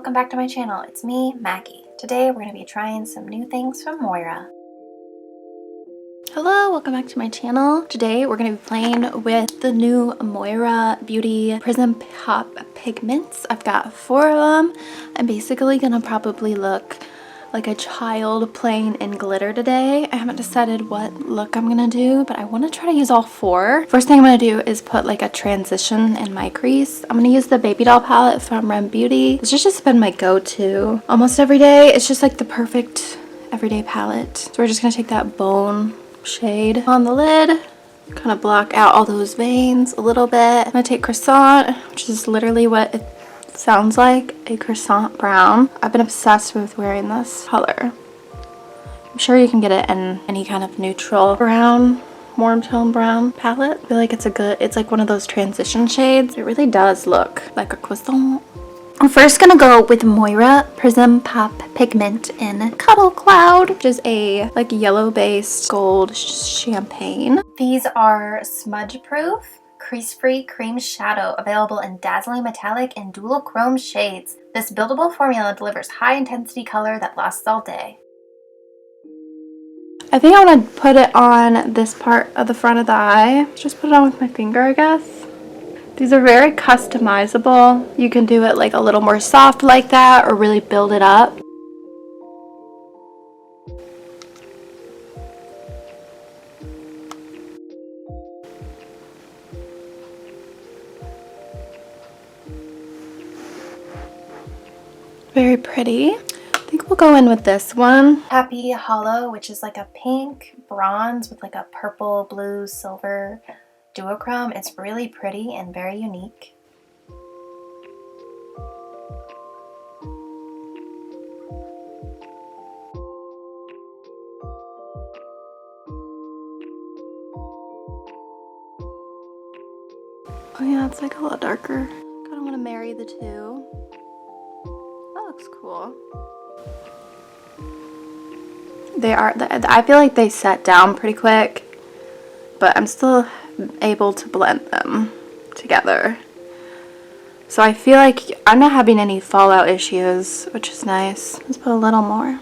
Welcome back to my channel. It's me, Maggie. Today we're going to be trying some new things from Moira. Hello, welcome back to my channel. Today we're going to be playing with the new Moira Beauty Prism Pop Pigments. I've got 4 of them. I'm basically going to probably look like a child playing in glitter today. I haven't decided what look I'm gonna do, but I want to try to use all 4. First thing I'm gonna do is put like a transition in my crease. I'm gonna use the baby doll palette from Rem Beauty. This has just been my go-to almost every day. It's just like the perfect everyday palette. So we're just gonna take that bone shade on the lid, kind of block out all those veins a little bit. I'm gonna take Croissant, which is literally what it sounds like, a croissant brown. I've been obsessed with wearing this color. I'm sure you can get it in any kind of neutral brown, warm tone brown palette. I feel like it's like one of those transition shades. It really does look like a croissant. I'm first gonna go with Moira Prism Pop Pigment in Cuddle Cloud, which is a like yellow based gold champagne. These are smudge proof, crease-free cream shadow, available in dazzling metallic and dual chrome shades. This buildable formula delivers high intensity color that lasts all day. I think I want to put it on this part of the front of the eye. Just put it on with my finger, I guess. These are very customizable. You can do it like a little more soft like that or really build it up. Very pretty. I think we'll go in with this one. Happy Holo, which is like a pink bronze with like a purple, blue, silver duochrome. It's really pretty and very unique. Oh yeah, it's like a lot darker. Kind of want to marry the two. Looks cool. I feel like they set down pretty quick, but I'm still able to blend them together. So I feel like I'm not having any fallout issues, which is nice. Let's put a little more.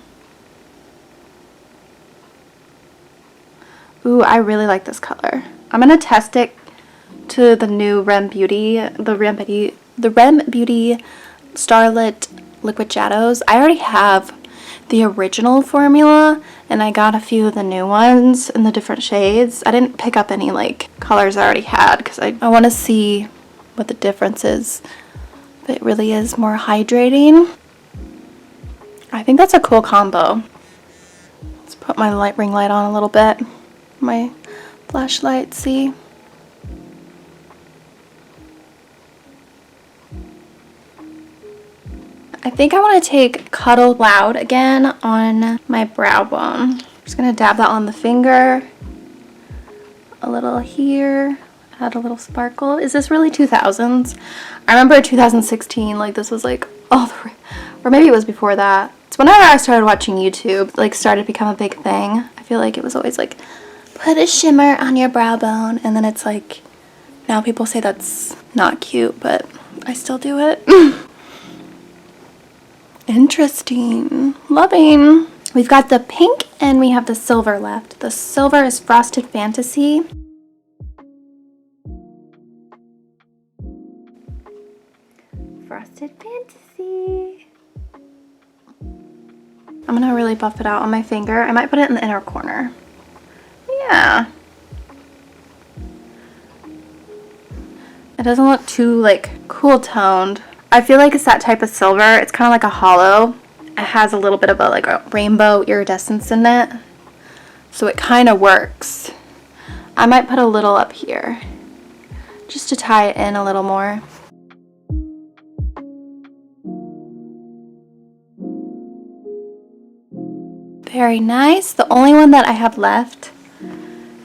Ooh, I really like this color. I'm gonna test it to the new Rem Beauty, the Rem Beauty Starlit Liquid Shadows. I already have the original formula and I got a few of the new ones in the different shades. I didn't pick up any like colors I already had because I want to see what the difference is. But it really is more hydrating. I think that's a cool combo. Let's put my ring light on a little bit. My flashlight, see? I think I want to take Cuddle Cloud again on my brow bone. I'm just going to dab that on the finger. A little here. Add a little sparkle. Is this really 2000s? I remember 2016, like this was like all the... Or maybe it was before that. It's whenever I started watching YouTube, like started to become a big thing. I feel like it was always like, put a shimmer on your brow bone. And then it's like, now people say that's not cute, but I still do it. Interesting. Loving. We've got the pink and we have the silver left. The silver is Frosted Fantasy. Frosted Fantasy. I'm gonna really buff it out on my finger. I might put it in the inner corner. Yeah. It doesn't look too like cool toned. I feel like it's that type of silver. It's kind of like a hollow. It has a little bit of a rainbow iridescence in it. So it kind of works. I might put a little up here just to tie it in a little more. Very nice. The only one that I have left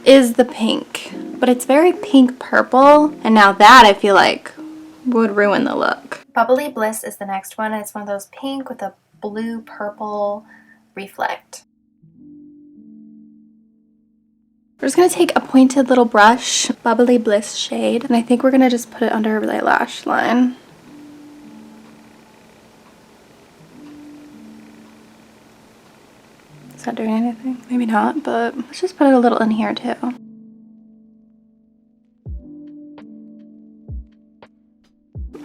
is the pink, but it's very pink purple. And now that I feel like would ruin the look. Bubbly Bliss is the next one. It's one of those pink with a blue purple reflect. We're just going to take a pointed little brush, Bubbly Bliss shade, and I think we're going to just put it under my lash line. Is that doing anything? Maybe not, but let's just put it a little in here too.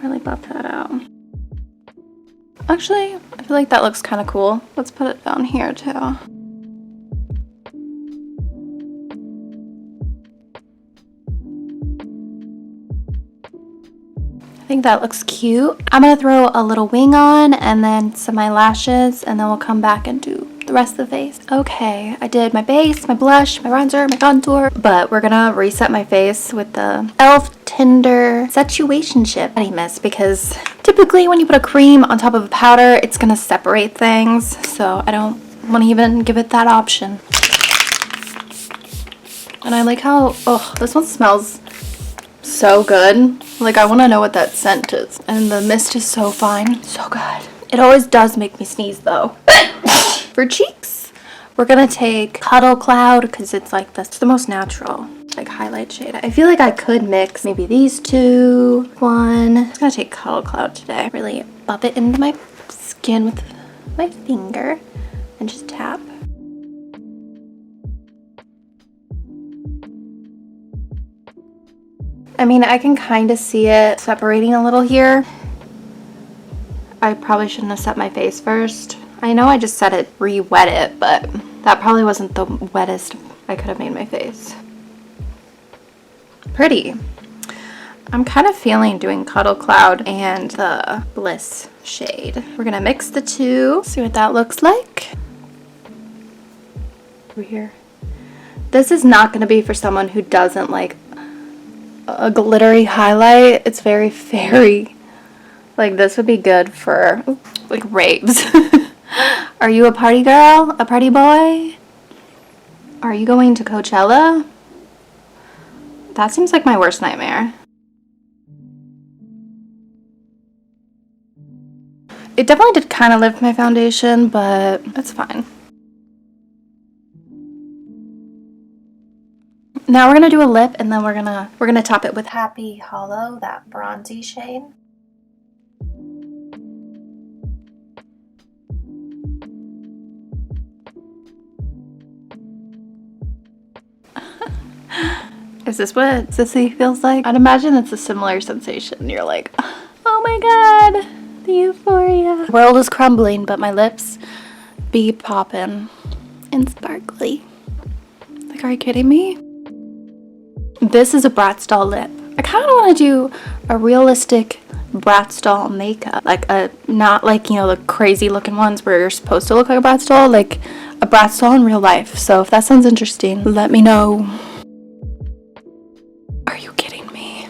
Really buff that out. Actually, I feel like that looks kind of cool. Let's put it down here too. I think that looks cute. I'm gonna throw a little wing on and then some eyelashes, and then we'll come back and do the rest of the face. Okay, I did my base, my blush, my bronzer, my contour, but we're gonna reset my face with the e.l.f. Tender Situationship Body Mist, because typically when you put a cream on top of a powder, it's gonna separate things, so I don't want to even give it that option. And I like how, oh, this one smells so good. Like, I want to know what that scent is. And the mist is so fine. So good. It always does make me sneeze though. For cheeks, we're gonna take Cuddle Cloud, because it's like the most natural like highlight shade. I feel like I could mix maybe these two. I'm gonna take Cuddle Cloud today. Really buff it into my skin with my finger and just tap. I mean, I can kind of see it separating a little here. I probably shouldn't have set my face first. I know I just said it, re-wet it, but that probably wasn't the wettest I could have made my face. Pretty. I'm kind of feeling doing Cuddle Cloud and the Bliss shade. We're gonna mix the two, see what that looks like. Over here. This is not gonna be for someone who doesn't like a glittery highlight. It's very fairy. Like, this would be good for like raves. Are you a party girl? A party boy? Are you going to Coachella? That seems like my worst nightmare. It definitely did kind of lift my foundation, but it's fine. Now we're gonna do a lip, and then we're gonna top it with Happy Holo, that bronzy shade. Is this what Sissy feels like? I'd imagine it's a similar sensation. You're like, oh my god, the euphoria. The world is crumbling, but my lips be poppin' and sparkly. Like, are you kidding me? This is a Bratz doll lip. I kind of want to do a realistic Bratz doll makeup. Like a, not like, you know, the crazy looking ones where you're supposed to look like a Bratz doll. Like a Bratz doll in real life. So if that sounds interesting, let me know. Are you kidding me?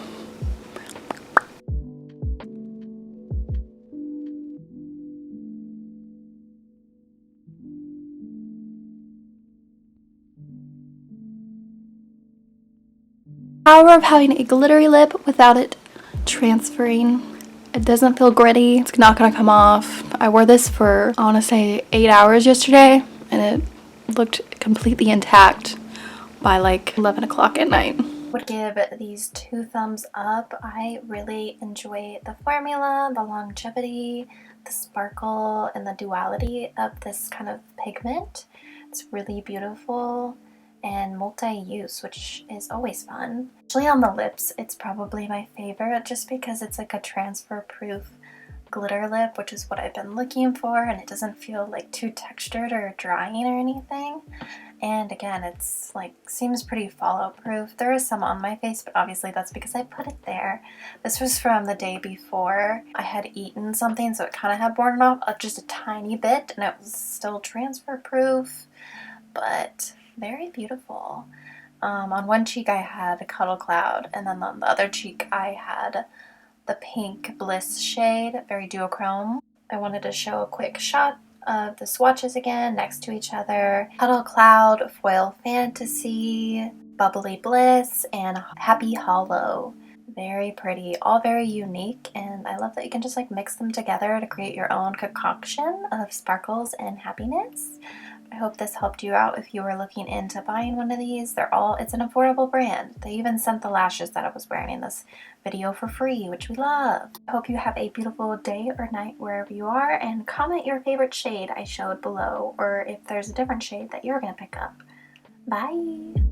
Power of having a glittery lip without it transferring. It doesn't feel gritty. It's not gonna come off. I wore this for, I wanna say 8 hours yesterday, and it looked completely intact by like 11 o'clock at night. Would give these 2 thumbs up. I really enjoy the formula, the longevity, the sparkle, and the duality of this kind of pigment. It's really beautiful and multi-use, which is always fun. Actually, on the lips, it's probably my favorite just because it's like a transfer-proof glitter lip, which is what I've been looking for, and it doesn't feel like too textured or drying or anything. And again, it's like seems pretty fallout proof. There is some on my face, but obviously that's because I put it there. This was from the day before I had eaten something, so it kind of had worn off just a tiny bit, and it was still transfer proof, but very beautiful. On one cheek I had a Cuddle Cloud, and then on the other cheek I had the pink Bliss shade, very duochrome. I wanted to show a quick shot of the swatches again next to each other. Cuddle Cloud, Foil Fantasy, Bubbly Bliss, and Happy Holo. Very pretty, all very unique, and I love that you can just like mix them together to create your own concoction of sparkles and happiness. I hope this helped you out if you were looking into buying one of these. It's an affordable brand. They even sent the lashes that I was wearing in this video for free, which we love. I hope you have a beautiful day or night wherever you are, and comment your favorite shade I showed below, or if there's a different shade that you're gonna pick up. Bye!